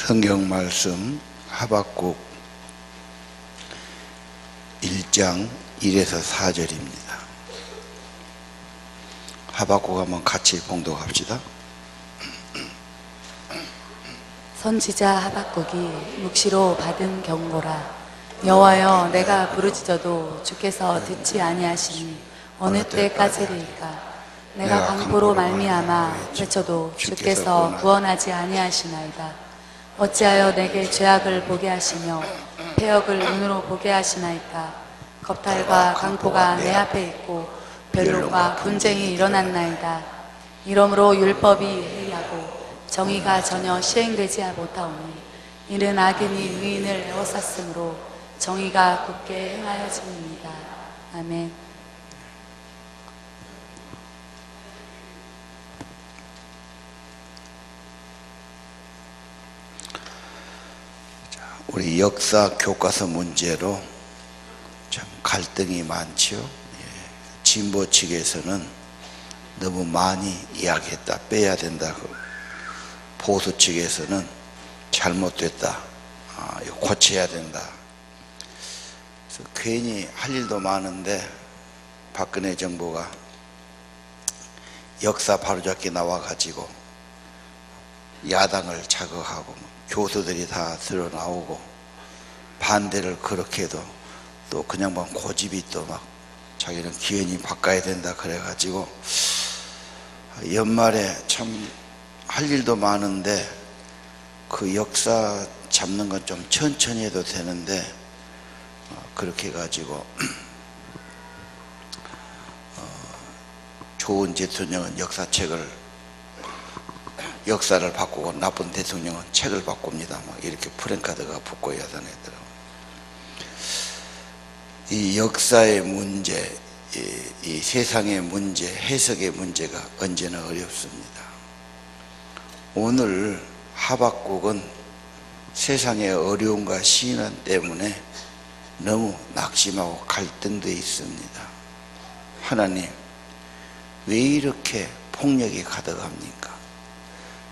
성경 말씀 하박국 1장 1에서 4절입니다. 하박국 한번 같이 봉독합시다. 선지자 하박국이 묵시로 받은 경고라. 여호와여, 내가 부르짖어도 주께서 듣지 아니하시니 어느 때까지리이까. 내가 강포로 말미암아 외쳐도 주께서 구원하지 아니하시나이다. 어찌하여 내게 죄악을 보게 하시며 패역을 눈으로 보게 하시나이까. 겁탈과 강포가 내 앞에 있고 변론과 분쟁이 일어났나이다. 이러므로 율법이 해이하고 정의가 전혀 시행되지 못하오니 이는 악인이 의인을 에워쌌으므로 정의가 굳게 행하여집니다. 아멘. 우리 역사 교과서 문제로 참 갈등이 많죠. 진보 측에서는 너무 많이 이야기했다, 빼야 된다고, 보수 측에서는 잘못됐다, 고쳐야 된다. 그래서 괜히 할 일도 많은데 박근혜 정부가 역사 바로잡기 나와가지고 야당을 자극하고 교수들이 다 드러나오고 반대를 그렇게 해도 또 그냥 막 고집이 또 막 자기는 기현이 바꿔야 된다 그래가지고 연말에 참 할 일도 많은데 그 역사 잡는 건 좀 천천히 해도 되는데 그렇게 해가지고 좋은 대통령은 역사를 바꾸고 나쁜 대통령은 책을 바꿉니다. 막 이렇게 프랭카드가 붙고 여단했더라고요. 이 역사의 문제, 이 세상의 문제, 해석의 문제가 언제나 어렵습니다. 오늘 하박국은 세상의 어려움과 시련 때문에 너무 낙심하고 갈등되어 있습니다. 하나님, 왜 이렇게 폭력이 가득합니까?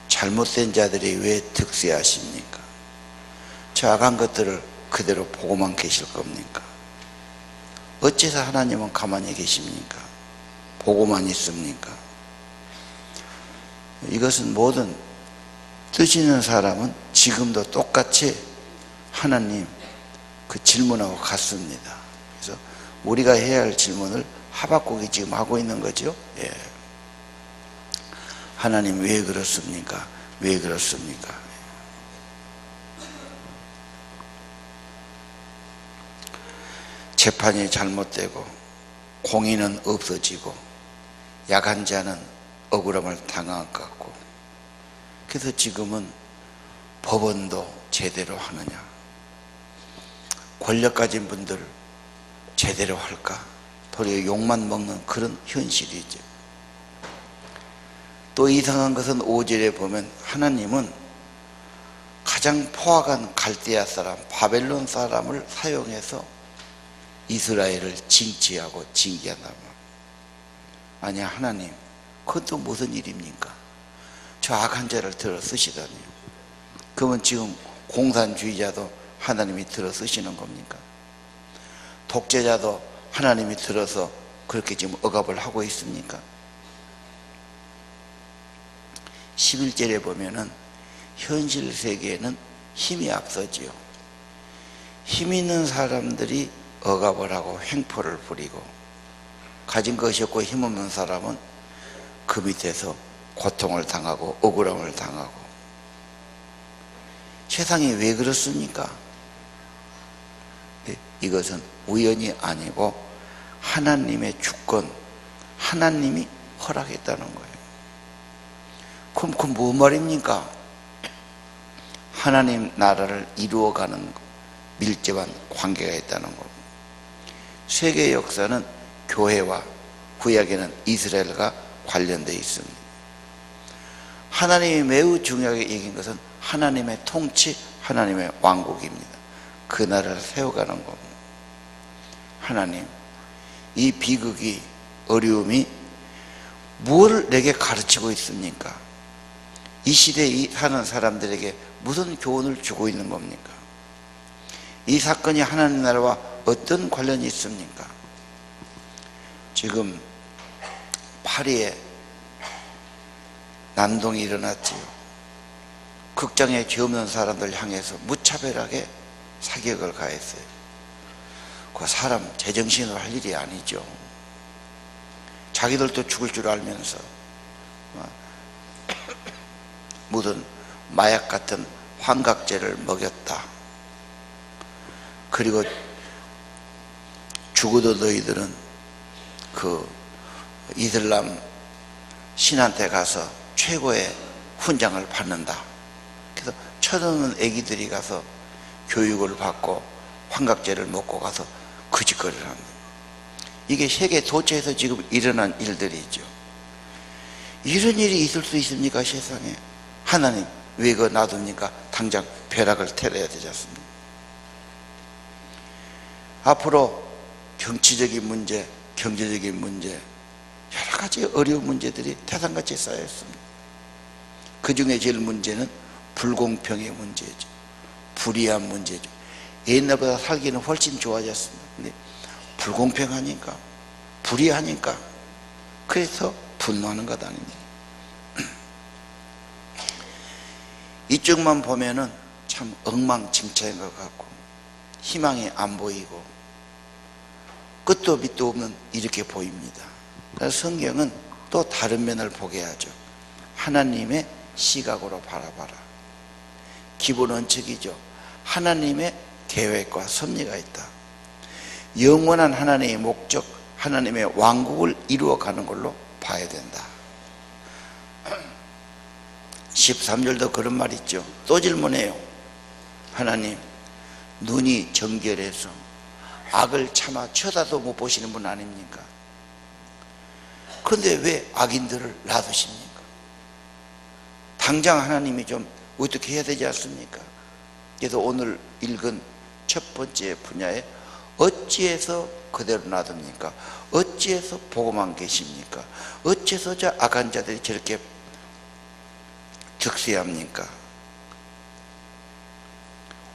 잘못된 자들이 왜 득세하십니까? 저 악한 것들을 그대로 보고만 계실 겁니까? 어째서 하나님은 가만히 계십니까? 보고만 있습니까? 이것은 모든 뜻 있는 사람은 지금도 똑같이 하나님 그 질문하고 같습니다. 그래서 우리가 해야 할 질문을 하박국이 지금 하고 있는 거죠. 예. 하나님 왜 그렇습니까? 왜 그렇습니까? 재판이 잘못되고 공의는 없어지고 약한 자는 억울함을 당한 것 같고, 그래서 지금은 법원도 제대로 하느냐, 권력 가진 분들 제대로 할까, 도리어 욕만 먹는 그런 현실이죠. 또 이상한 것은 5절에 보면 하나님은 가장 포악한 갈대아 사람, 바벨론 사람을 사용해서 이스라엘을 징치하고 징계한다. 아니 하나님, 그것도 무슨 일입니까? 저 악한 자를 들어 쓰시다니요. 그러면 지금 공산주의자도 하나님이 들어 쓰시는 겁니까? 독재자도 하나님이 들어서 그렇게 지금 억압을 하고 있습니까? 11절에 보면은 현실 세계에는 힘이 앞서지요. 힘 있는 사람들이 억압을 하고 횡포를 부리고, 가진 것이 없고 힘없는 사람은 그 밑에서 고통을 당하고 억울함을 당하고. 세상이 왜 그렇습니까? 이것은 우연이 아니고 하나님의 주권, 하나님이 허락했다는 거예요. 그럼 그 뭐 말입니까? 하나님 나라를 이루어가는 밀접한 관계가 있다는 겁니다. 세계 역사는 교회와 구약에는 이스라엘과 관련되어 있습니다. 하나님이 매우 중요하게 여긴 것은 하나님의 통치, 하나님의 왕국입니다. 그 나라를 세워가는 겁니다. 하나님, 이 비극이, 어려움이 무엇을 내게 가르치고 있습니까? 이 시대에 사는 사람들에게 무슨 교훈을 주고 있는 겁니까? 이 사건이 하나님 나라와 어떤 관련이 있습니까? 지금 파리에 난동이 일어났지요. 극장에 죄 없는 사람들 향해서 무차별하게 사격을 가했어요. 그 사람 제정신으로 할 일이 아니죠. 자기들도 죽을 줄 알면서 무슨 마약 같은 환각제를 먹였다. 그리고 죽어도 너희들은 그 이슬람 신한테 가서 최고의 훈장을 받는다. 그래서 쳐드는 애기들이 가서 교육을 받고 환각제를 먹고 가서 그 짓거리를 합니다. 이게 세계 도처에서 지금 일어난 일들이죠. 이런 일이 있을 수 있습니까? 세상에. 하나님 왜 그거 놔둡니까? 당장 벼락을 테러야 되지 않습니까? 앞으로 정치적인 문제, 경제적인 문제, 여러 가지 어려운 문제들이 태산같이 쌓였습니다. 그 중에 제일 문제는 불공평의 문제죠. 불의한 문제죠. 옛날보다 살기는 훨씬 좋아졌습니다. 근데 불공평하니까, 불의하니까, 그래서 분노하는 것 아닙니까? 이쪽만 보면은 참 엉망진창인 것 같고, 희망이 안 보이고, 끝도 밑도 없는 이렇게 보입니다. 그래서 성경은 또 다른 면을 보게 하죠. 하나님의 시각으로 바라봐라. 기본 원칙이죠. 하나님의 계획과 섭리가 있다. 영원한 하나님의 목적, 하나님의 왕국을 이루어가는 걸로 봐야 된다. 13절도 그런 말 있죠. 또 질문해요. 하나님, 눈이 정결해서 악을 차마 쳐다도 못 보시는 분 아닙니까? 그런데 왜 악인들을 놔두십니까? 당장 하나님이 좀 어떻게 해야 되지 않습니까? 그래서 오늘 읽은 첫 번째 분야에 어찌해서 그대로 놔둡니까? 어찌해서 보고만 계십니까? 어찌해서 저 악한 자들이 저렇게 득세합니까?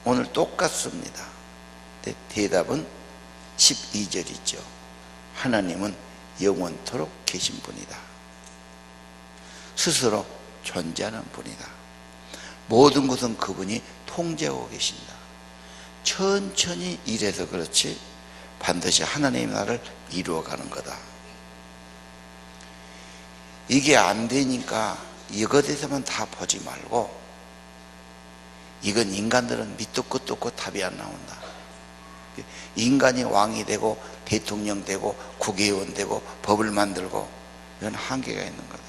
오늘 똑같습니다. 대답은 12절이죠. 하나님은 영원토록 계신 분이다. 스스로 존재하는 분이다. 모든 것은 그분이 통제하고 계신다. 천천히 일해서 그렇지 반드시 하나님의 나라를 이루어가는 거다. 이게 안 되니까 이것에서만 다 보지 말고, 이건 인간들은 밑도 끝도 없고 답이 안 나온다. 인간이 왕이 되고 대통령 되고 국회의원 되고 법을 만들고, 이건 한계가 있는 거다.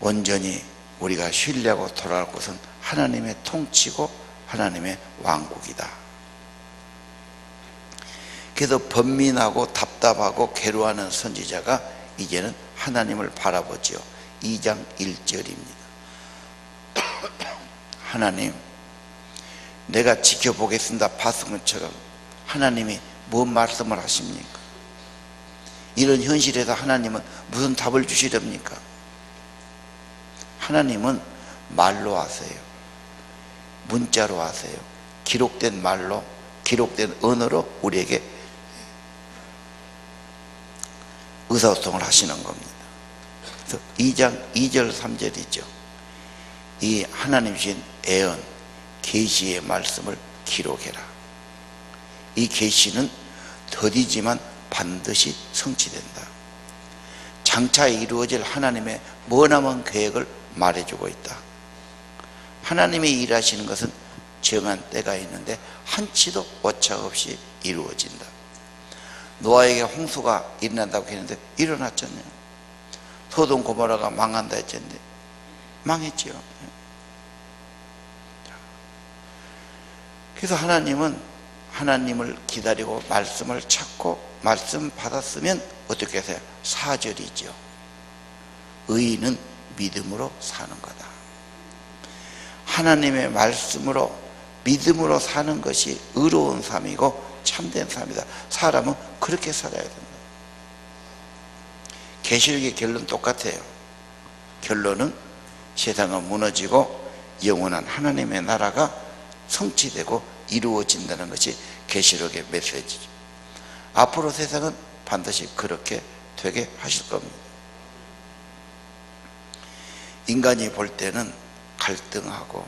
온전히 우리가 신뢰하고 돌아갈 곳은 하나님의 통치고 하나님의 왕국이다. 그래서 번민하고 답답하고 괴로워하는 선지자가 이제는 하나님을 바라보지요. 2장 1절입니다. 하나님, 내가 지켜보겠습니다. 파수꾼처럼. 하나님이 뭔 말씀을 하십니까? 이런 현실에서 하나님은 무슨 답을 주시렵니까? 하나님은 말로 하세요. 문자로 하세요. 기록된 말로, 기록된 언어로 우리에게 의사소통을 하시는 겁니다. 그래서 2장 2절 3절이죠. 이 하나님 주신 애언, 계시의 말씀을 기록해라. 이 계시는 더디지만 반드시 성취된다. 장차 이루어질 하나님의 머나먼 계획을 말해주고 있다. 하나님이 일하시는 것은 정한 때가 있는데 한치도 오차 없이 이루어진다. 노아에게 홍수가 일어난다고 했는데 일어났잖아요. 소돔 고모라가 망한다 했는데 망했죠. 그래서 하나님은 하나님을 기다리고 말씀을 찾고 말씀 받았으면 어떻게 하세요? 4절이죠. 의인은 믿음으로 사는 거다. 하나님의 말씀으로 믿음으로 사는 것이 의로운 삶이고 참된 삶이다. 사람은 그렇게 살아야 된다. 계시록의 결론 똑같아요. 결론은 세상은 무너지고 영원한 하나님의 나라가 성취되고 이루어진다는 것이 계시록의 메시지죠. 앞으로 세상은 반드시 그렇게 되게 하실 겁니다. 인간이 볼 때는 갈등하고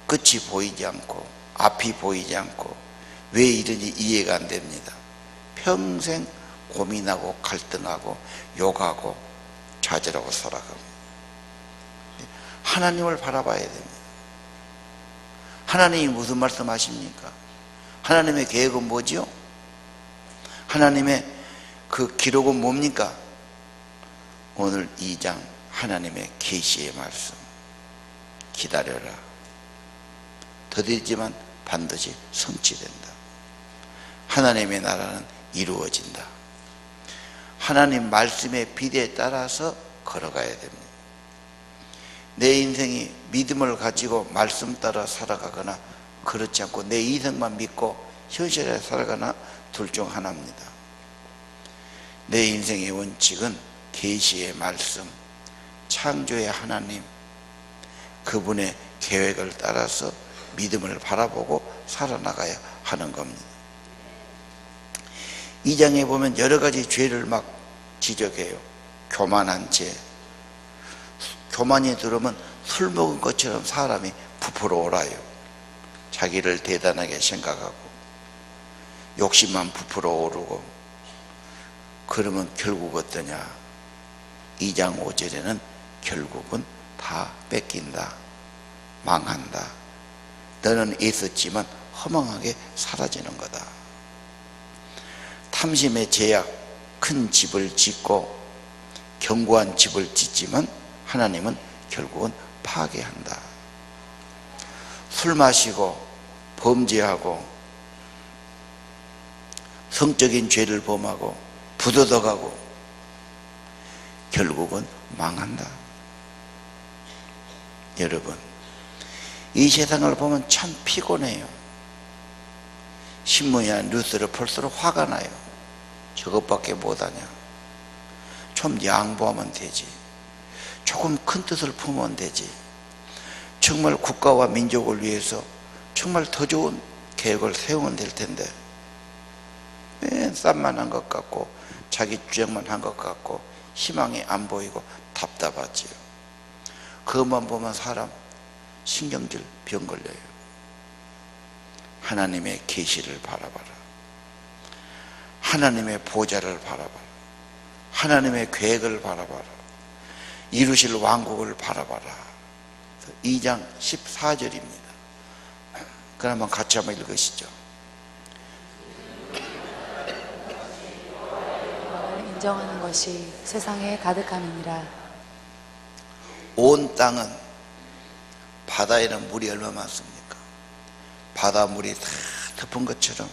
끝이 보이지 않고 앞이 보이지 않고 왜 이런지 이해가 안 됩니다. 평생 고민하고 갈등하고 욕하고 좌절하고 살아갑니다. 하나님을 바라봐야 됩니다. 하나님이 무슨 말씀하십니까? 하나님의 계획은 뭐지요? 하나님의 그 기록은 뭡니까? 오늘 2장 하나님의 계시의 말씀. 기다려라. 더디지만 반드시 성취된다. 하나님의 나라는 이루어진다. 하나님 말씀의 비대에 따라서 걸어가야 됩니다. 내 인생이 믿음을 가지고 말씀 따라 살아가거나 그렇지 않고 내 이성만 믿고 현실에 살아가나 둘 중 하나입니다. 내 인생의 원칙은 계시의 말씀, 창조의 하나님, 그분의 계획을 따라서 믿음을 바라보고 살아나가야 하는 겁니다. 2장에 보면 여러 가지 죄를 막 지적해요. 교만한 죄. 교만이 들으면 술 먹은 것처럼 사람이 부풀어 오라요. 자기를 대단하게 생각하고 욕심만 부풀어 오르고 그러면 결국 어떠냐? 2장 5절에는 결국은 다 뺏긴다. 망한다. 너는 애썼지만 허망하게 사라지는 거다. 탐심의 제약, 큰 집을 짓고 견고한 집을 짓지만 하나님은 결국은 파괴한다. 술 마시고 범죄하고 성적인 죄를 범하고 부도덕하고 결국은 망한다. 여러분, 이 세상을 보면 참 피곤해요. 신문이나 뉴스를 볼수록 화가 나요. 저것밖에 못하냐. 좀 양보하면 되지. 조금 큰 뜻을 품으면 되지. 정말 국가와 민족을 위해서 정말 더 좋은 계획을 세우면 될 텐데 맨 쌈만 것 같고 자기 주장만 한 것 같고 희망이 안 보이고 답답하지요. 그것만 보면 사람 신경질 병 걸려요. 하나님의 계시를 바라봐라. 하나님의 보좌를 바라봐라. 하나님의 계획을 바라봐라. 이루실 왕국을 바라봐라. 2장 14절입니다. 그러면 같이 한번 읽으시죠. 인정하는 것이 세상에 가득함이니라. 온 땅은, 바다에는 물이 얼마나 많습니까? 바닷물이 다 덮은 것처럼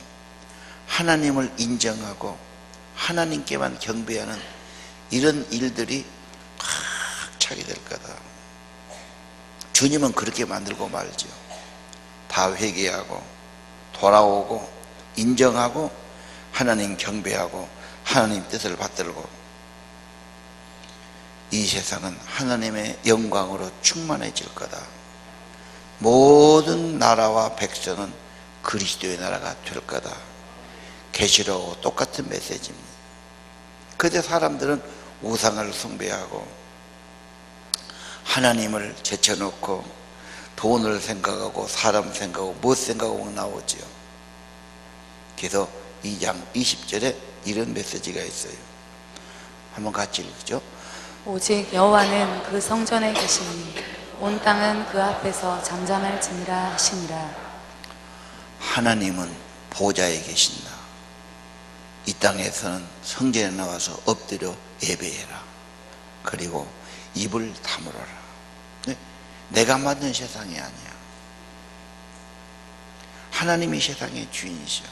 하나님을 인정하고 하나님께만 경배하는 이런 일들이 꽉 차게 될 거다. 주님은 그렇게 만들고 말죠. 다 회개하고 돌아오고 인정하고 하나님 경배하고 하나님 뜻을 받들고 이 세상은 하나님의 영광으로 충만해질 거다. 모든 나라와 백성은 그리스도의 나라가 될 거다. 계시록하고 똑같은 메시지입니다. 그때 사람들은 우상을 숭배하고 하나님을 제쳐놓고 돈을 생각하고 사람 생각하고 무엇 생각하고 나오죠. 그래서 2장 20절에 이런 메시지가 있어요. 한번 같이 읽죠. 오직 여호와는 그 성전에 계시니 온 땅은 그 앞에서 잠잠할지니라 하시니라. 하나님은 보좌에 계신다. 이 땅에서는 성전에 나와서 엎드려 예배해라. 그리고 입을 다물어라. 내가 만든 세상이 아니야. 하나님이 세상의 주인이시오.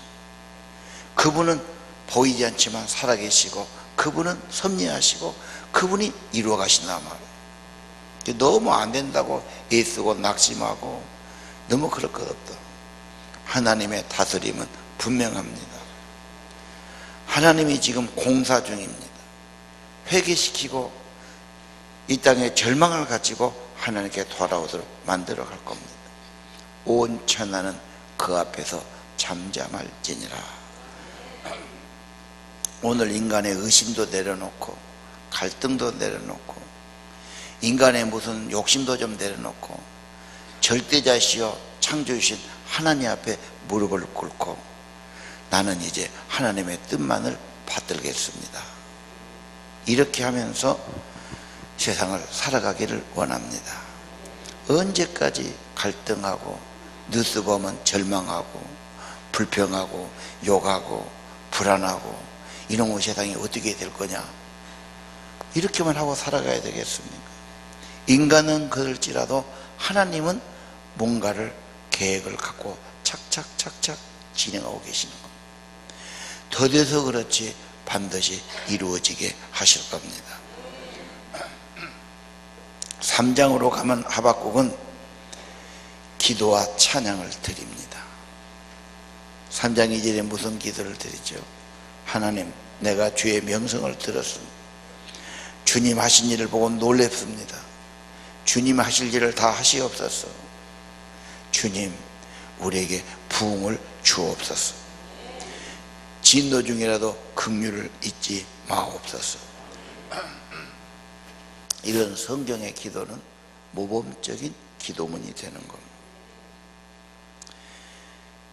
그분은 보이지 않지만 살아계시고 그분은 섭리하시고 그분이 이루어 가신단 말이에요. 너무 안 된다고 애쓰고 낙심하고 너무 그럴 것 없다. 하나님의 다스림은 분명합니다. 하나님이 지금 공사 중입니다. 회개시키고 이 땅에 절망을 가지고 하나님께 돌아오도록 만들어 갈 겁니다. 온 천하는 그 앞에서 잠잠할지니라. 오늘 인간의 의심도 내려놓고 갈등도 내려놓고 인간의 무슨 욕심도 좀 내려놓고 절대자시여 창조주신 하나님 앞에 무릎을 꿇고 나는 이제 하나님의 뜻만을 받들겠습니다. 이렇게 하면서 세상을 살아가기를 원합니다. 언제까지 갈등하고 뉴스 보면 절망하고 불평하고 욕하고 불안하고 이놈의 세상이 어떻게 될 거냐, 이렇게만 하고 살아가야 되겠습니까? 인간은 그럴지라도 하나님은 뭔가를 계획을 갖고 착착착착 진행하고 계시는 겁니다. 더뎌서 그렇지 반드시 이루어지게 하실 겁니다. 3장으로 가면 하박국은 기도와 찬양을 드립니다. 3장 2절에 무슨 기도를 드리죠? 하나님, 내가 주의 명성을 들었습니다. 주님 하신 일을 보고 놀랍습니다. 주님 하실 일을 다 하시옵소서. 주님, 우리에게 부흥을 주옵소서. 진노 중이라도 긍휼을 잊지 마옵소서. 이런 성경의 기도는 모범적인 기도문이 되는 겁니다.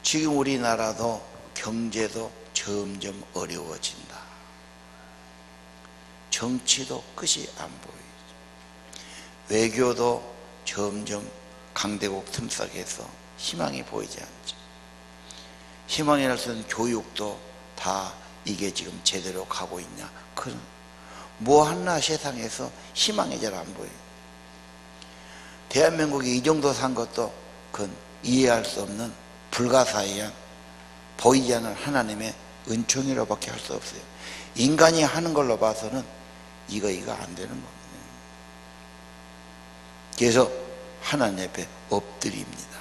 지금 우리나라도 경제도 점점 어려워진다. 정치도 끝이 안 보이죠. 외교도 점점 강대국 틈속에서 희망이 보이지 않죠. 희망이랄 수 있는 교육도 다 이게 지금 제대로 가고 있냐, 그런 뭐 하나 세상에서 희망이 잘 안 보여요. 대한민국이 이 정도 산 것도 그건 이해할 수 없는 불가사의한 보이지 않는 하나님의 은총이라고밖에 할 수 없어요. 인간이 하는 걸로 봐서는 이거 안 되는 겁니다. 그래서 하나님 앞에 엎드립니다.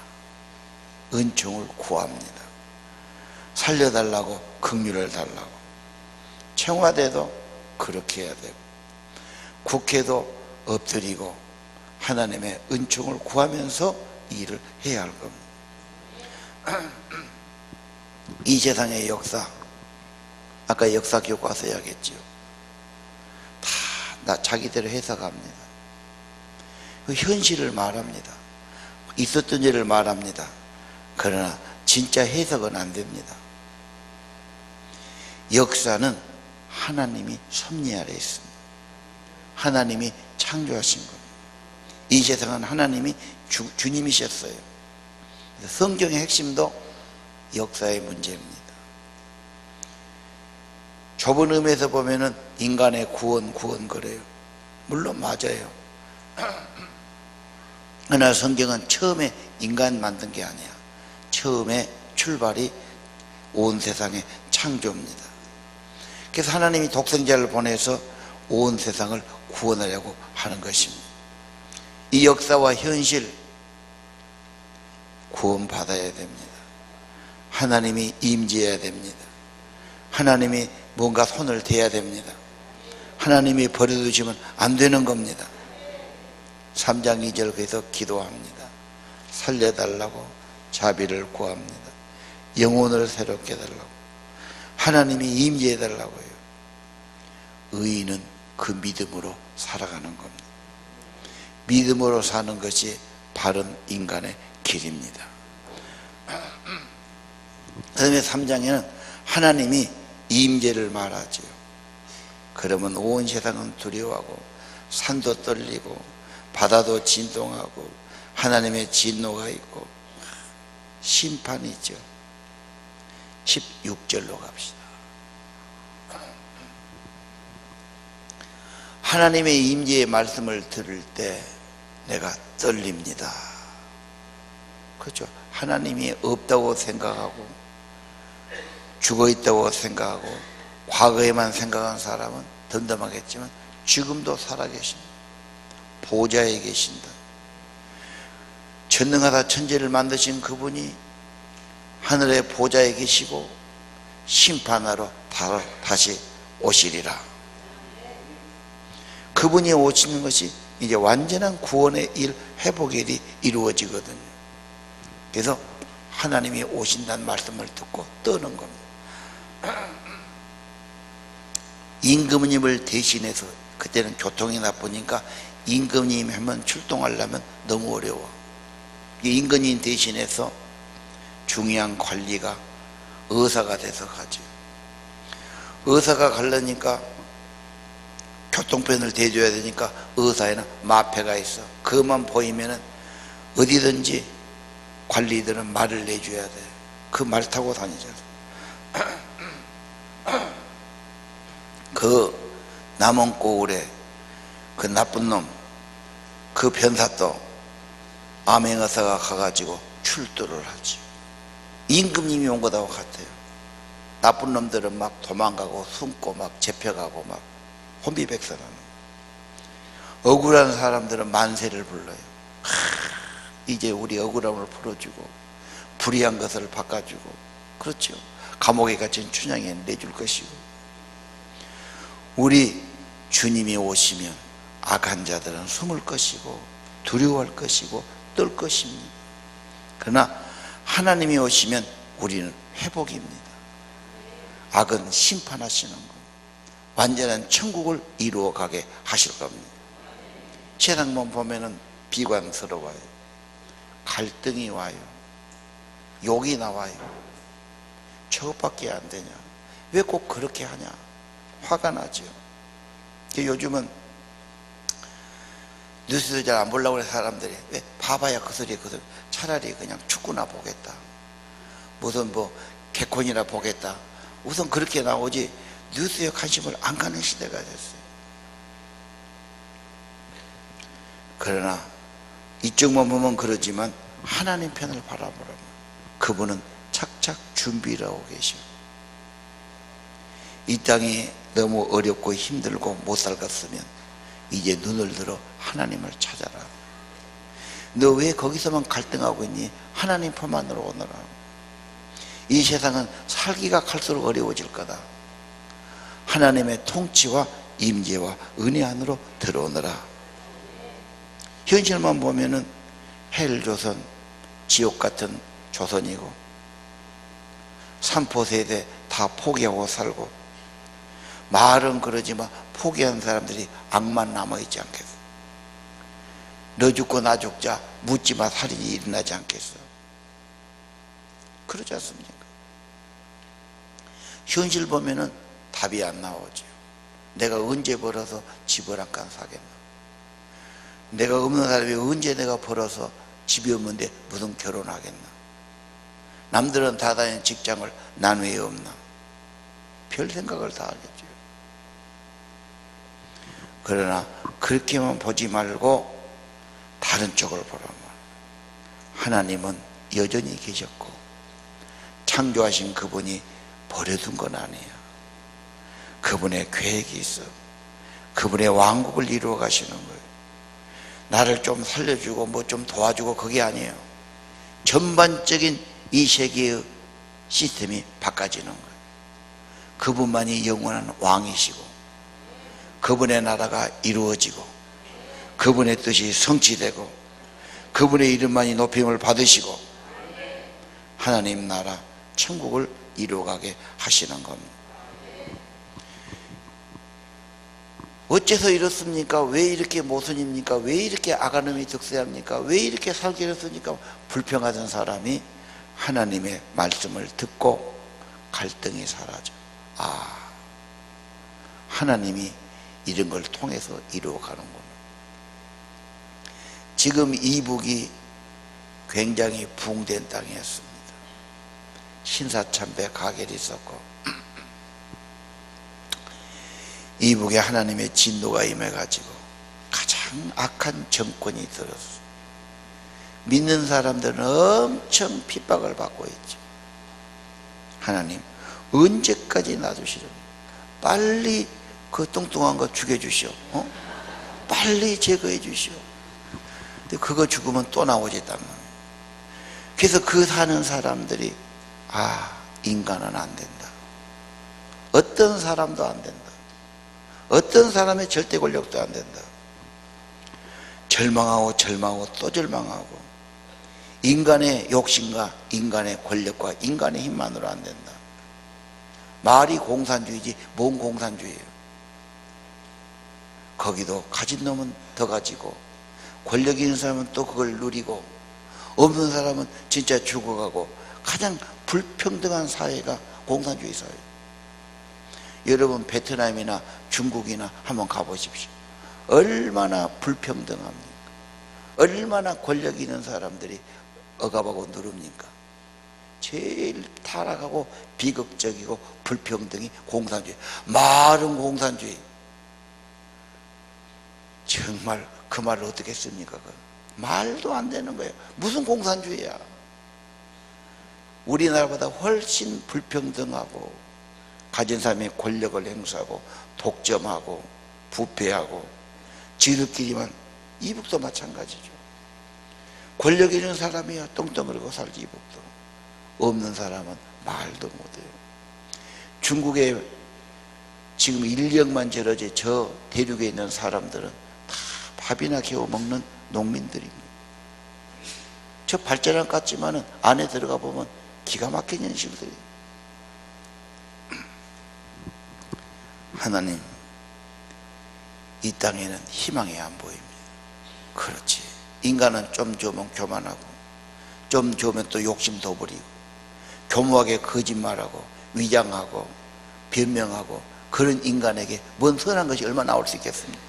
은총을 구합니다. 살려달라고, 긍휼을 달라고. 청와대도 그렇게 해야 되고, 국회도 엎드리고 하나님의 은총을 구하면서 일을 해야 할 겁니다. 이 세상의 역사, 아까 역사 교과 가서 이야기했죠. 다 자기대로 해석합니다. 그 현실을 말합니다. 있었던 일을 말합니다. 그러나 진짜 해석은 안 됩니다. 역사는 하나님이 섭리 아래 있습니다. 하나님이 창조하신 겁니다. 이 세상은 하나님이 주님이셨어요. 성경의 핵심도 역사의 문제입니다. 좁은 의미에서 보면은 인간의 구원 그래요. 물론 맞아요. 그러나 성경은 처음에 인간 만든 게 아니야. 처음에 출발이 온 세상의 창조입니다. 그래서 하나님이 독생자를 보내서 온 세상을 구원하려고 하는 것입니다. 이 역사와 현실 구원받아야 됩니다. 하나님이 임재해야 됩니다. 하나님이 뭔가 손을 대야 됩니다. 하나님이 버려두시면 안 되는 겁니다. 3장 2절 그래서 기도합니다. 살려달라고 자비를 구합니다. 영혼을 새롭게 해달라고. 하나님이 임재해달라고요. 의인은 그 믿음으로 살아가는 겁니다. 믿음으로 사는 것이 바른 인간의 길입니다. 그 다음에 3장에는 하나님이 임재를 말하죠. 그러면 온 세상은 두려워하고 산도 떨리고 바다도 진동하고 하나님의 진노가 있고 심판이 있죠. 16절로 갑시다. 하나님의 임재의 말씀을 들을 때 내가 떨립니다. 그렇죠. 하나님이 없다고 생각하고 죽어있다고 생각하고 과거에만 생각한 사람은 덤덤하겠지만 지금도 살아계십니다. 보좌에 계신다. 전능하다 천지를 만드신 그분이 하늘의 보좌에 계시고 심판하러 다시 오시리라. 그분이 오시는 것이 이제 완전한 구원의 일, 회복의 일이 이루어지거든요. 그래서 하나님이 오신다는 말씀을 듣고 떠는 겁니다. 임금님을 대신해서, 그때는 교통이 나쁘니까 임금님이 하면 출동하려면 너무 어려워. 임금님 대신해서 중요한 관리가 의사가 돼서 가죠. 의사가 가려니까 교통편을 대줘야 되니까 의사에는 마패가 있어. 그만 보이면은 어디든지 관리들은 말을 내줘야 돼. 그 말 타고 다니잖아. 그 남원 고을에 그 나쁜 놈, 그 변사또 암행의사가 가가지고 출두를 하지. 임금님이 온 거하고 같아요. 나쁜 놈들은 막 도망가고 숨고 막 잡혀가고 막 혼비백산하는. 억울한 사람들은 만세를 불러요. 이제 우리 억울함을 풀어주고 불의한 것을 바꿔주고, 그렇죠. 감옥에 갇힌 춘향에 내줄 것이고. 우리 주님이 오시면 악한 자들은 숨을 것이고 두려워할 것이고 떨 것입니다. 그러나 하나님이 오시면 우리는 회복입니다. 악은 심판하시는 것, 완전한 천국을 이루어가게 하실 겁니다. 세상만 보면은 비관스러워요. 갈등이 와요. 욕이 나와요. 저것밖에 안 되냐? 왜 꼭 그렇게 하냐? 화가 나죠. 요즘은 뉴스도 잘 안 보려고 그래. 사람들이 왜 봐봐야 그 소리, 그 소리. 차라리 그냥 축구나 보겠다, 무슨 뭐 개콘이나 보겠다, 우선 그렇게 나오지 뉴스에 관심을 안 가는 시대가 됐어요. 그러나 이쪽만 보면 그러지만 하나님 편을 바라보라면 그분은 착착 준비를 하고 계셔. 이 땅이 너무 어렵고 힘들고 못 살겠으면 이제 눈을 들어 하나님을 찾아라. 너 왜 거기서만 갈등하고 있니? 하나님 편만으로 오너라. 이 세상은 살기가 갈수록 어려워질 거다. 하나님의 통치와 임재와 은혜 안으로 들어오너라. 현실만 보면은 헬조선, 지옥 같은 조선이고, 삼포세대 다 포기하고 살고, 말은 그러지만 포기한 사람들이 악만 남아있지 않겠어? 너 죽고 나 죽자 묻지마 살인이 일어나지 않겠어? 그러지 않습니까? 현실 보면은 답이 안 나오죠. 내가 언제 벌어서 집을 한 칸 사겠나? 내가 없는 사람이 언제 내가 벌어서 집이 없는데 무슨 결혼하겠나? 남들은 다 다니는 직장을 난 왜 없나? 별 생각을 다 하겠죠. 그러나 그렇게만 보지 말고 다른 쪽을 보라면 하나님은 여전히 계셨고 창조하신 그분이 버려둔 건 아니에요. 그분의 계획이 있어. 그분의 왕국을 이루어 가시는 거예요. 나를 좀 살려주고 뭐 좀 도와주고 그게 아니에요. 전반적인 이 세계의 시스템이 바꿔지는 거예요. 그분만이 영원한 왕이시고 그분의 나라가 이루어지고 그분의 뜻이 성취되고 그분의 이름만이 높임을 받으시고 하나님 나라 천국을 이루어가게 하시는 겁니다. 어째서 이렇습니까? 왜 이렇게 모순입니까? 왜 이렇게 아가놈이 득세합니까? 왜 이렇게 살기 어렵습니까? 불평하던 사람이 하나님의 말씀을 듣고 갈등이 사라져. 하나님이 이런 걸 통해서 이루어가는구나. 지금 이북이 굉장히 붕된 땅이었습니다. 신사참배 가결이 있었고 이북에 하나님의 진노가 임해가지고 가장 악한 정권이 들었어. 믿는 사람들은 엄청 핍박을 받고 있죠. 하나님 언제까지 놔두시려고? 빨리 그 뚱뚱한 거 죽여주시오. 빨리 제거해 주시오. 근데 그거 죽으면 또 나오지 단 말이에요. 그래서 그 사는 사람들이 인간은 안 된다. 어떤 사람도 안 된다. 어떤 사람의 절대 권력도 안 된다. 절망하고 절망하고 또 절망하고, 인간의 욕심과 인간의 권력과 인간의 힘만으로 안 된다. 말이 공산주의지 뭔 공산주의예요. 거기도 가진 놈은 더 가지고, 권력 있는 사람은 또 그걸 누리고, 없는 사람은 진짜 죽어가고, 가장 불평등한 사회가 공산주의 사회. 여러분 베트남이나 중국이나 한번 가보십시오. 얼마나 불평등합니까? 얼마나 권력 있는 사람들이 억압하고 누릅니까? 제일 타락하고 비극적이고 불평등이 공산주의. 말은 공산주의. 정말 그 말을 어떻게 씁니까? 말도 안 되는 거예요. 무슨 공산주의야? 우리나라보다 훨씬 불평등하고, 가진 사람이 권력을 행사하고 독점하고 부패하고, 지들끼리만, 이북도 마찬가지죠. 권력 있는 사람이야 똥덩어리고 살지. 이북도 없는 사람은 말도 못해요. 중국에 지금 인력만 저러지 저 대륙에 있는 사람들은 다 밥이나 개워 먹는 농민들입니다. 저 발전한 것 같지만은 안에 들어가 보면 기가 막힌 현실들이. 하나님, 이 땅에는 희망이 안 보입니다. 그렇지. 인간은 좀 주면 교만하고, 좀 주면 또 욕심 더 부리고, 교묘하게 거짓말하고 위장하고 변명하고, 그런 인간에게 뭔 선한 것이 얼마나 나올 수 있겠습니까?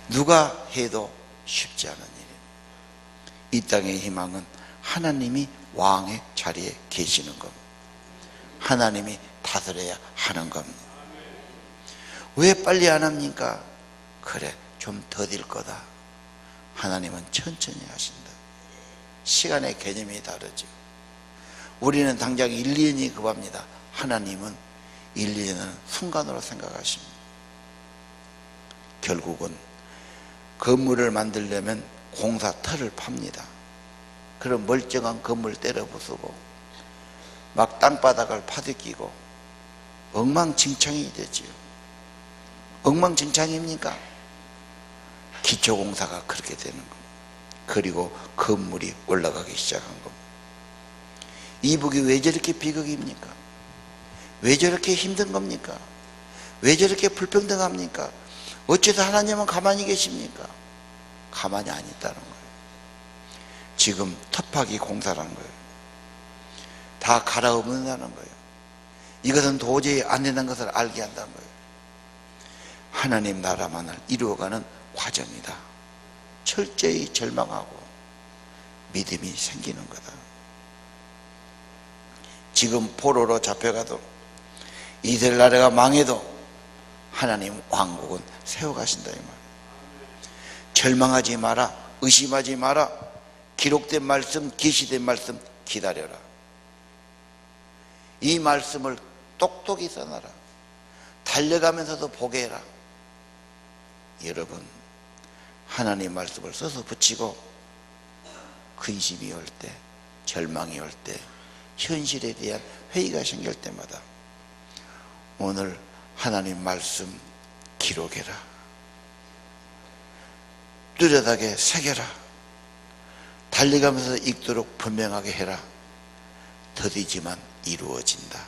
누가 해도 쉽지 않은 일입니다. 이 땅의 희망은 하나님이 왕의 자리에 계시는 겁니다. 하나님이 다스려야 하는 겁니다. 왜 빨리 안 합니까? 그래, 좀 더딜 거다. 하나님은 천천히 하신다. 시간의 개념이 다르죠. 우리는 당장 1, 2년이 급합니다. 하나님은 1, 2년은 순간으로 생각하십니다. 결국은 건물을 만들려면 공사 터를 팝니다. 그런 멀쩡한 건물 때려 부수고 막 땅바닥을 파헤끼고 엉망진창이 되지요. 엉망진창입니까? 기초공사가 그렇게 되는 겁니다. 그리고 건물이 올라가기 시작한 겁니다. 이북이 왜 저렇게 비극입니까? 왜 저렇게 힘든 겁니까? 왜 저렇게 불평등합니까? 어째서 하나님은 가만히 계십니까? 가만히 안 있다는 거예요. 지금 터파기 공사라는 거예요. 다 갈아엎는다는 거예요. 이것은 도저히 안 된다는 것을 알게 한다는 거예요. 하나님 나라만을 이루어가는 과정이다. 철저히 절망하고 믿음이 생기는 거다. 지금 포로로 잡혀가도, 이스라엘 나라가 망해도 하나님 왕국은 세워가신다 이 말이에요. 절망하지 마라. 의심하지 마라. 기록된 말씀, 계시된 말씀 기다려라. 이 말씀을 똑똑히 써놔라. 달려가면서도 보게 해라. 여러분, 하나님 말씀을 써서 붙이고 근심이 올 때, 절망이 올 때, 현실에 대한 회의가 생길 때마다 오늘 하나님 말씀 기록해라. 뚜렷하게 새겨라. 달려가면서 읽도록 분명하게 해라. 더디지만 이루어진다.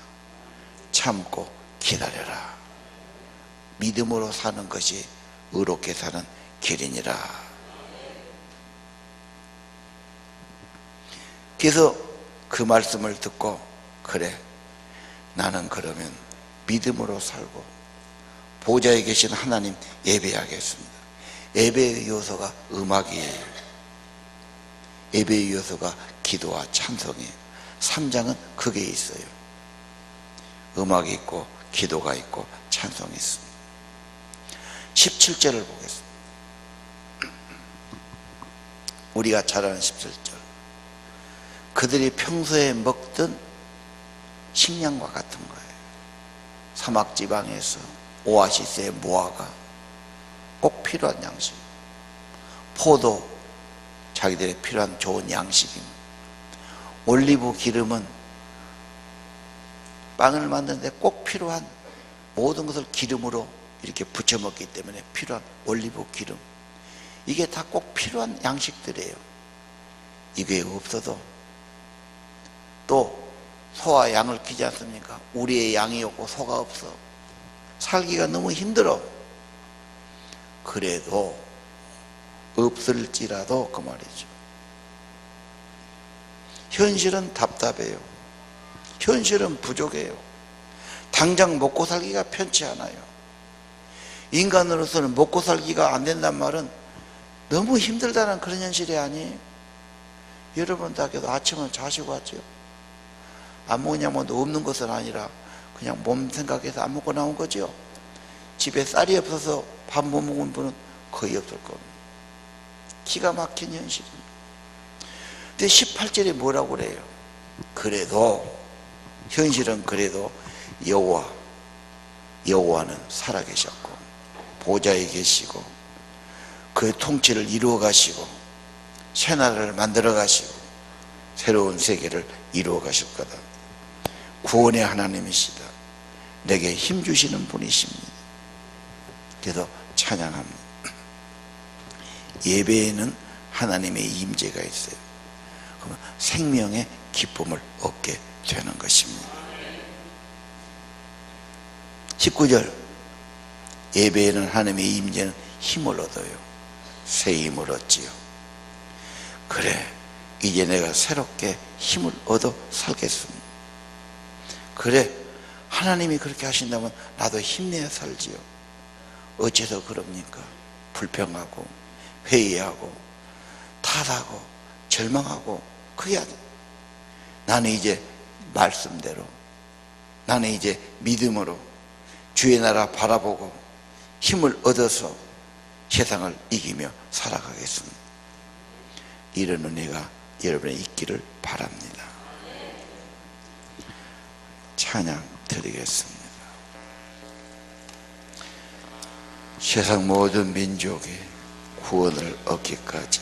참고 기다려라. 믿음으로 사는 것이 의롭게 사는 길이니라. 그래서 그 말씀을 듣고, 그래, 나는 그러면 믿음으로 살고 보좌에 계신 하나님 예배하겠습니다. 예배의 요소가 음악이에요. 예배의 요소가 기도와 찬송이에요. 3장은 그게 있어요. 음악이 있고 기도가 있고 찬송이 있습니다. 17절을 보겠습니다. 우리가 잘 아는 17절. 그들이 평소에 먹던 식량과 같은 거예요. 사막지방에서 오아시스의 무화과, 꼭 필요한 양식. 포도, 자기들의 필요한 좋은 양식입니다. 올리브 기름은 빵을 만드는데 꼭 필요한 모든 것을 기름으로 이렇게 부쳐 먹기 때문에 필요한 올리브 기름, 이게 다 꼭 필요한 양식들이에요. 이게 없어도 또 소와 양을 키지 않습니까? 우리의 양이 없고 소가 없어. 살기가 너무 힘들어. 그래도 없을지라도 그 말이죠. 현실은 답답해요. 현실은 부족해요. 당장 먹고 살기가 편치 않아요. 인간으로서는 먹고 살기가 안 된단 말은 너무 힘들다는 그런 현실이 아니에요. 여러분 닭에도 아침은 자시고 왔죠. 안 먹냐면 없는 것은 아니라 그냥 몸 생각해서 안 먹고 나온 거죠. 집에 쌀이 없어서 밥 못 먹은 분은 거의 없을 겁니다. 기가 막힌 현실입니다. 근데 18절에 뭐라고 그래요? 그래도 현실은 그래도 여호와는 살아계셨고 보좌에 계시고 그의 통치를 이루어 가시고 새나라를 만들어 가시고 새로운 세계를 이루어 가실 거다. 구원의 하나님이시다. 내게 힘 주시는 분이십니다. 그래서 찬양합니다. 예배에는 하나님의 임재가 있어요. 그러면 생명의 기쁨을 얻게 되는 것입니다. 19절, 예배에는 하나님의 임재는 힘을 얻어요. 새 힘을 얻지요. 그래, 이제 내가 새롭게 힘을 얻어 살겠습니다. 그래, 하나님이 그렇게 하신다면 나도 힘내어 살지요. 어째서 그럽니까? 불평하고 회의하고 탓하고 절망하고 그게 아니에요. 나는 이제 말씀대로, 나는 이제 믿음으로 주의 나라 바라보고 힘을 얻어서 세상을 이기며 살아가겠습니다. 이런 은혜가 여러분에 있기를 바랍니다. 찬양 드리겠습니다. 세상 모든 민족이 구원을 얻기까지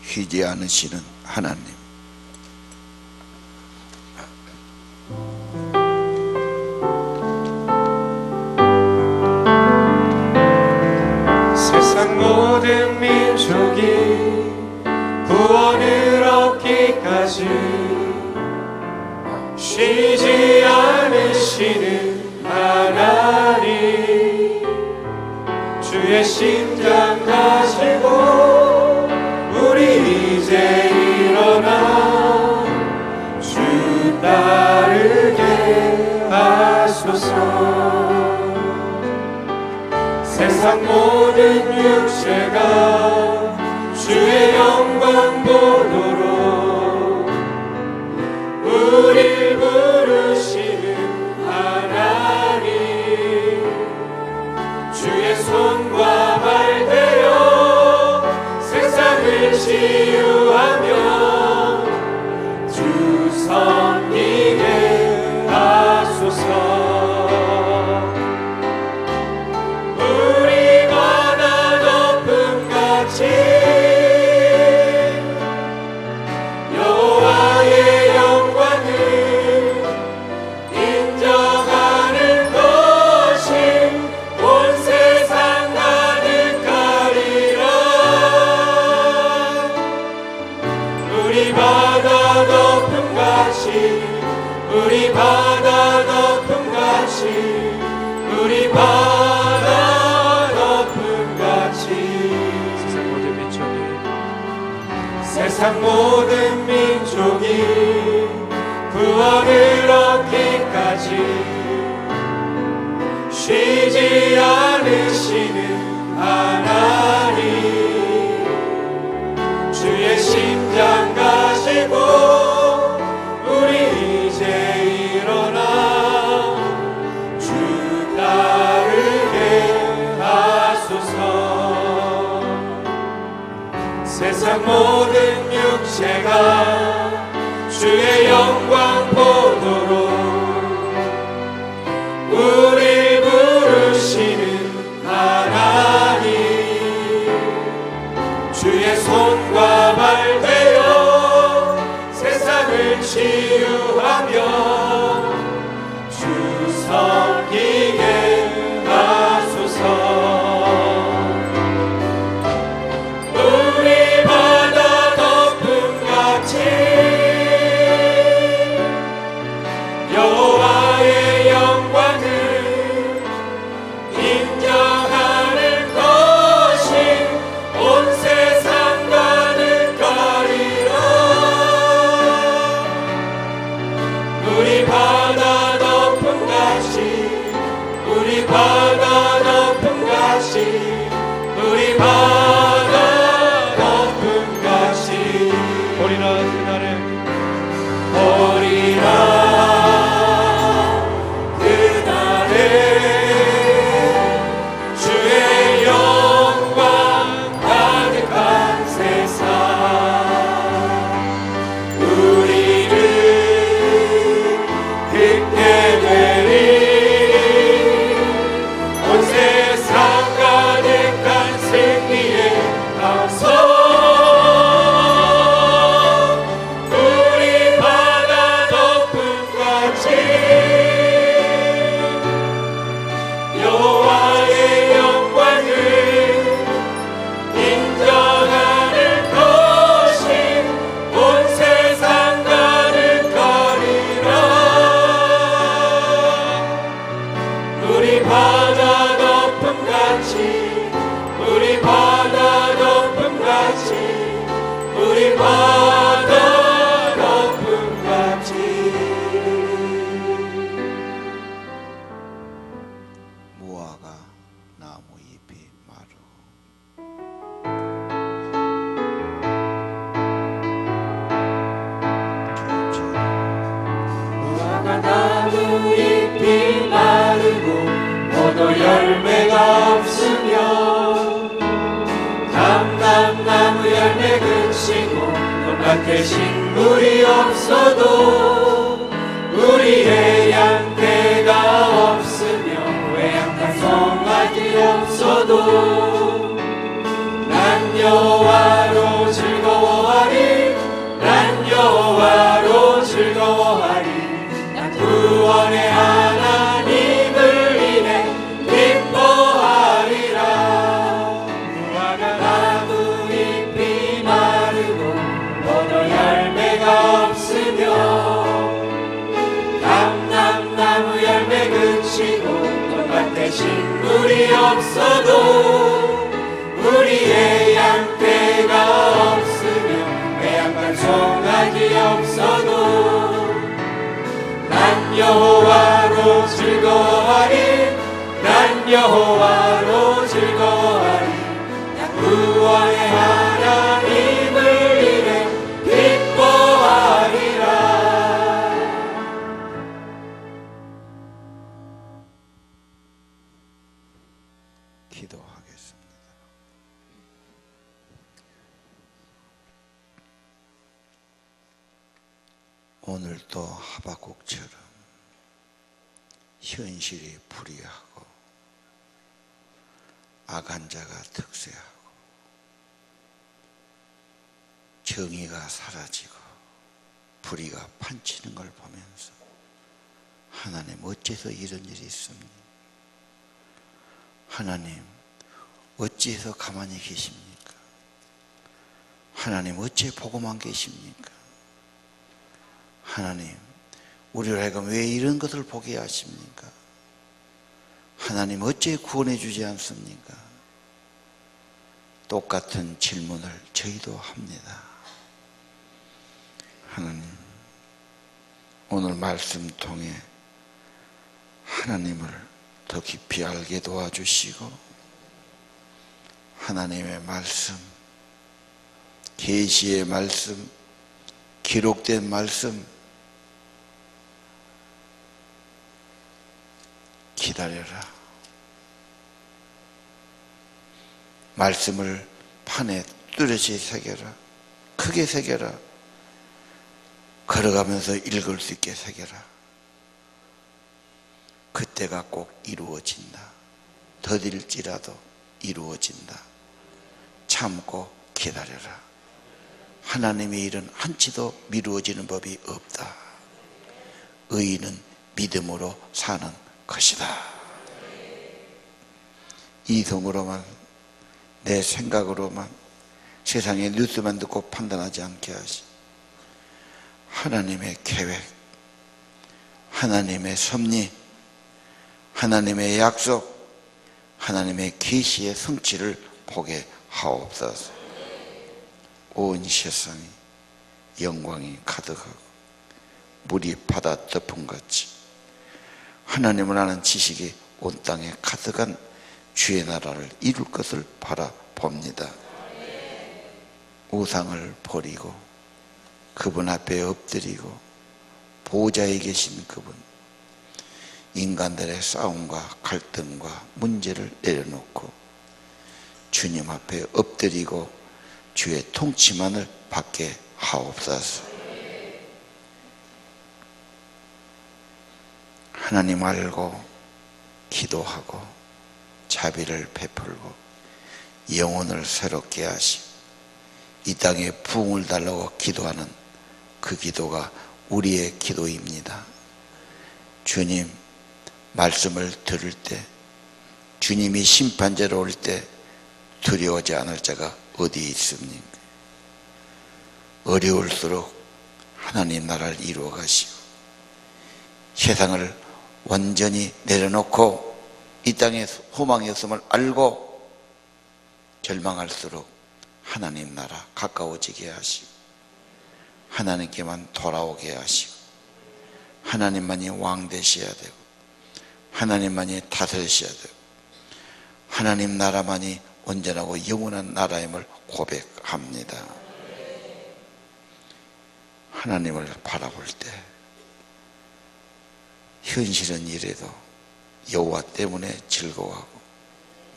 쉬지 않으시는 하나님, 세상 모든 민족이 구원을 얻기까지 쉬지 않으시는 하나님, 주의 심장 가지고 우리 이제 일어나 주 따르게 하소서. 세상 모든 육체가 주의 영광 보도록 우릴 부르시는 하나님, 주의 손과 발 되어 세상을 치유하며 주 섬기게 하소서. 여호와의 영광을 인정하는 것이 온 세상 가득하리라. 우리 바다 덮음같이, 우리 바다 덮음같이, 우리 바다 덮음같이 세상 모든 민족이 구원을 얻기까지 쉬지 않으시는 하나님, 주의 심장 가지고 우리 이제 일어나 주 따르게 하소서. 세상 모든 육체가 주의 영광 보도록 우릴 부르시는 하나님, 주의 손과 발 되어 세상을 치유하며 밭에 식물이 없어도 우리의 양떼가 없으며 외양간 송아지 없어도 난 여호와로 즐거워하리 난 여호와로 즐거워하리 난 구원의 하나님을 인해 기뻐하리라. 무화과 나무 잎이 마르고 포도 열매가 없으며 감람나무 열매 그치고 밭에 식물이 없어도 우리의 양떼가 없으며 외양간 송아지 없어도 난 여호와로 즐거워하리 난 여호와로 즐거워하리 난 구원의 하나님을 인해 기뻐하리라. 기도하겠습니다. 오늘도 하박국처럼 현실이 불의하고 악한 자가 득세하고 정의가 사라지고 불의가 판치는 걸 보면서 하나님 어째서 이런 일이 있습니까? 하나님 어찌해서 가만히 계십니까? 하나님 어찌 보고만 계십니까? 하나님 우리를 하여금 왜 이런 것을 보게 하십니까? 하나님 어찌 구원해 주지 않습니까? 똑같은 질문을 저희도 합니다. 하나님 오늘 말씀 통해 하나님을 더 깊이 알게 도와주시고 하나님의 말씀, 계시의 말씀, 기록된 말씀 기다려라. 말씀을 판에 뚜렷이 새겨라. 크게 새겨라. 걸어가면서 읽을 수 있게 새겨라. 그때가 꼭 이루어진다. 더딜지라도 이루어진다. 참고 기다려라. 하나님의 일은 한치도 미루어지는 법이 없다. 의인은 믿음으로 사는 것이다. 이성으로만 내 생각으로만 세상의 뉴스만 듣고 판단하지 않게 하시. 하나님의 계획, 하나님의 섭리, 하나님의 약속, 하나님의 계시의 성취를 보게 하옵소서. 온 세상이 영광이 가득하고 물이 바다 덮음같이 하나님을 아는 지식이 온 땅에 가득한 주의 나라를 이룰 것을 바라봅니다. 우상을 버리고 그분 앞에 엎드리고 보좌에 계신 그분, 인간들의 싸움과 갈등과 문제를 내려놓고 주님 앞에 엎드리고 주의 통치만을 받게 하옵소서. 하나님 알고 기도하고 자비를 베풀고 영혼을 새롭게 하시고 이 땅에 부흥을 달라고 기도하는 그 기도가 우리의 기도입니다. 주님 말씀을 들을 때, 주님이 심판자로 올 때 두려워하지 않을 자가 어디 있습니까? 어려울수록 하나님 나라를 이루어 가시고 세상을 완전히 내려놓고 이 땅에 소망이 없음을 알고 절망할수록 하나님 나라 가까워지게 하시고 하나님께만 돌아오게 하시고 하나님만이 왕 되셔야 되고 하나님만이 다스리셔야 되고 하나님 나라만이 온전하고 영원한 나라임을 고백합니다. 하나님을 바라볼 때 현실은 이래도 여호와 때문에 즐거워하고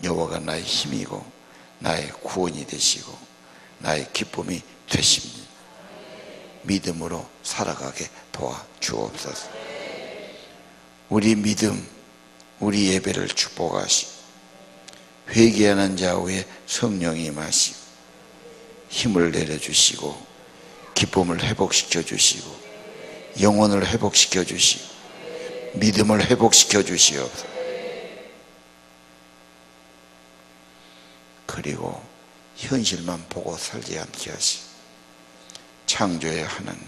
여호와가 나의 힘이고 나의 구원이 되시고 나의 기쁨이 되십니다. 믿음으로 살아가게 도와주옵소서. 우리 믿음, 우리 예배를 축복하시고 회개하는 자 위에 성령이 임하시고 힘을 내려주시고 기쁨을 회복시켜 주시고 영혼을 회복시켜 주시고 믿음을 회복시켜 주시옵소서. 그리고 현실만 보고 살지 않게 하시고 창조의 하나님,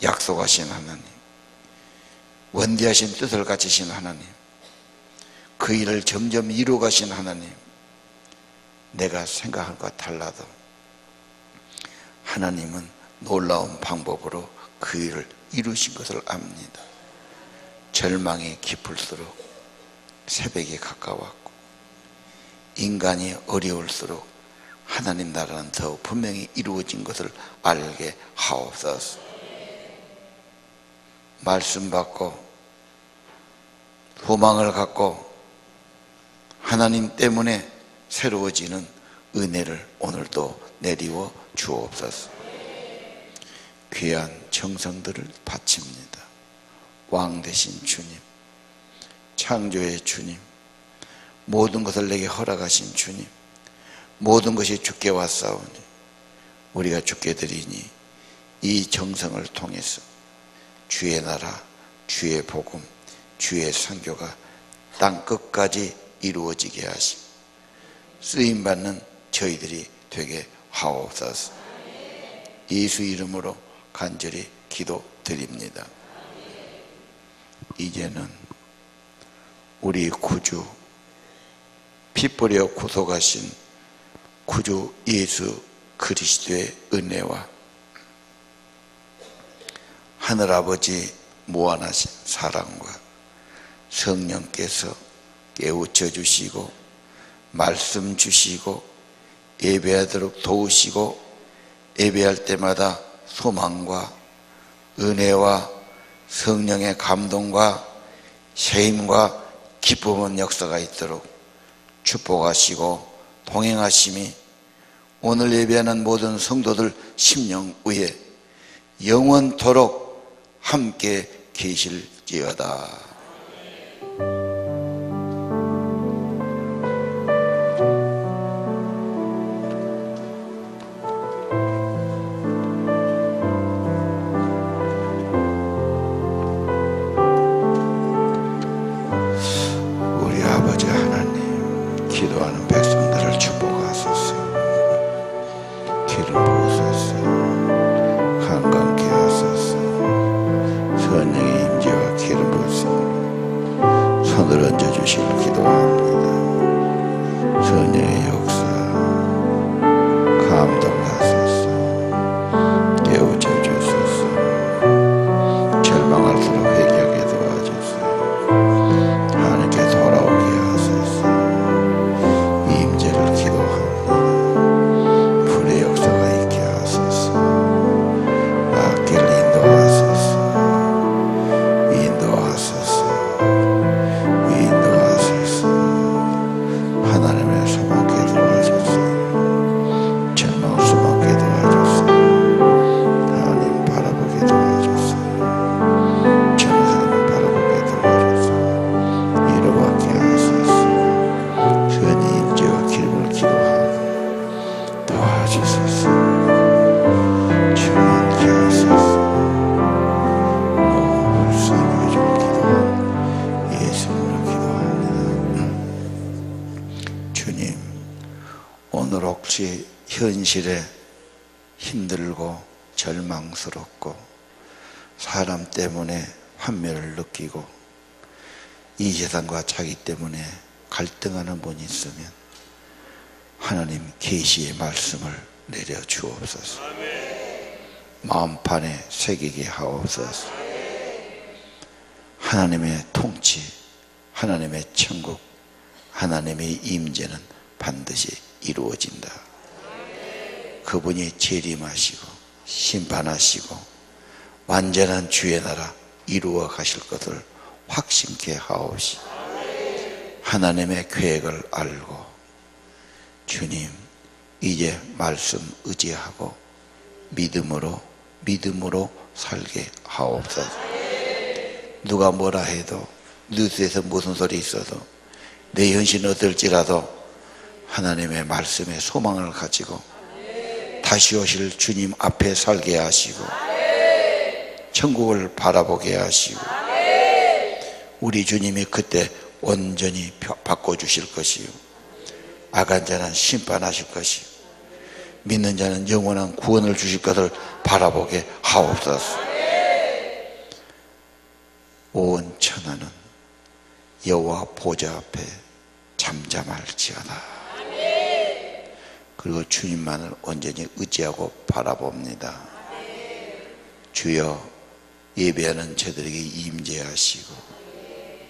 약속하신 하나님, 원대하신 뜻을 가지신 하나님, 그 일을 점점 이루어가신 하나님, 내가 생각한 것과 달라도 하나님은 놀라운 방법으로 그 일을 이루신 것을 압니다. 절망이 깊을수록 새벽이 가까웠고 인간이 어려울수록 하나님 나라는 더 분명히 이루어진 것을 알게 하옵소서. 말씀 받고 소망을 갖고 하나님 때문에 새로워지는 은혜를 오늘도 내리워 주옵소서. 귀한 정성들을 바칩니다. 왕 되신 주님, 창조의 주님, 모든 것을 내게 허락하신 주님, 모든 것이 주께 왔사오니 우리가 주께 드리니 이 정성을 통해서 주의 나라, 주의 복음, 주의 선교가 땅 끝까지 이루어지게 하시고 쓰임받는 저희들이 되게 하옵소서. 예수 이름으로 간절히 기도드립니다. 이제는 우리 구주, 피 뿌려 구속하신 구주 예수 그리스도의 은혜와 하늘아버지 무한하신 사랑과 성령께서 깨우쳐 주시고 말씀 주시고 예배하도록 도우시고 예배할 때마다 소망과 은혜와 성령의 감동과 세임과 기쁨의 역사가 있도록 축복하시고 동행하심이 오늘 예배하는 모든 성도들 심령 위에 영원토록 함께 계실지어다. 우리 아버지 하나님, 기도하는 백성들을 축복하소서. 기름 부으소서. 한강케 하소서. 성령의 임재와 기름 부으심으로 손을 얹어주시길 기도합니다. 성령의 역사 감동하소서. 깨우쳐 주소서. 절망할수록 회개하게 도와주소서. 하나님께 돌아오게 하소서. 임재를 기도합니다. 불의 역사가 있게 하소서. 앞길 인도하소서. 인도하소서. 인도하소서. 하나님의 소망께 도와주소서. 절망 소망께 도와주소서. 하나님 바라보게 도와주소서. 천사를 바라보게 도와주소서. 이루어가게 하소서. 선의 임재와 기름을 기도하고 도와주소서. 충만케 하소서. 불쌍히 좀 기도합니다. 예수님으로 기도합니다. 주님, 오늘 혹시 현실에 힘들고 절망스럽고 사람 때문에 환멸을 느끼고 이 세상과 자기 때문에 갈등하는 분이 있으면 하나님 계시의 말씀을 내려 주옵소서. 마음판에 새기게 하옵소서. 하나님의 통치, 하나님의 천국, 하나님의 임재는 반드시 이루어진다. 그분이 재림하시고 심판하시고 완전한 주의 나라 이루어 가실 것을 확신케 하옵시고 하나님의 계획을 알고 주님, 이제 말씀 의지하고 믿음으로 믿음으로 살게 하옵소서. 누가 뭐라 해도, 뉴스에서 무슨 소리 있어도, 내 현실은 어떨지라도 하나님의 말씀에 소망을 가지고 다시 오실 주님 앞에 살게 하시고 천국을 바라보게 하시고 우리 주님이 그때 온전히 바꿔주실 것이요, 악한 자는 심판하실 것이요, 믿는 자는 영원한 구원을 주실 것을 바라보게 하옵소서. 온 천하는 여호와 보좌 앞에 잠잠할지어다. 그리고 주님만을 온전히 의지하고 바라봅니다. 주여, 예배하는 저들에게 임재하시고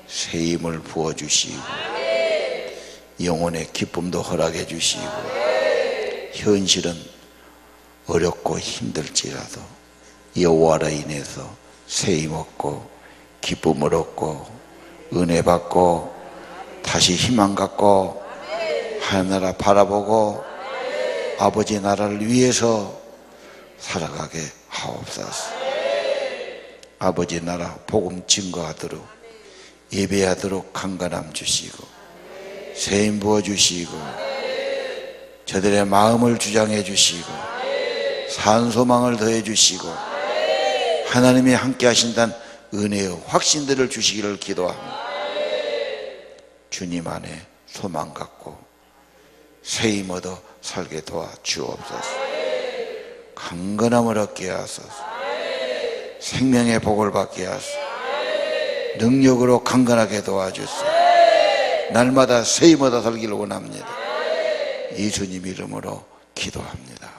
새 힘을 부어주시고 영혼의 기쁨도 허락해 주시고, 현실은 어렵고 힘들지라도 여호와로 인해서 새 힘 얻고 기쁨을 얻고 은혜 받고 다시 희망 갖고 하나님 바라보고 아버지 나라를 위해서 살아가게 하옵소서. 아버지 나라 복음 증거하도록 예배하도록 강건함 주시고 새 힘 부어주시고 저들의 마음을 주장해 주시고 산소망을 더해 주시고 하나님이 함께 하신다는 은혜의 확신들을 주시기를 기도합니다. 주님 안에 소망 갖고 새 힘 얻어 살게 도와주옵소서. 강건함을 얻게 하소서. 생명의 복을 받게 하소서. 능력으로 강건하게 도와주소서. 날마다 새 힘 얻어 살기를 원합니다. 예수님 이름으로 기도합니다.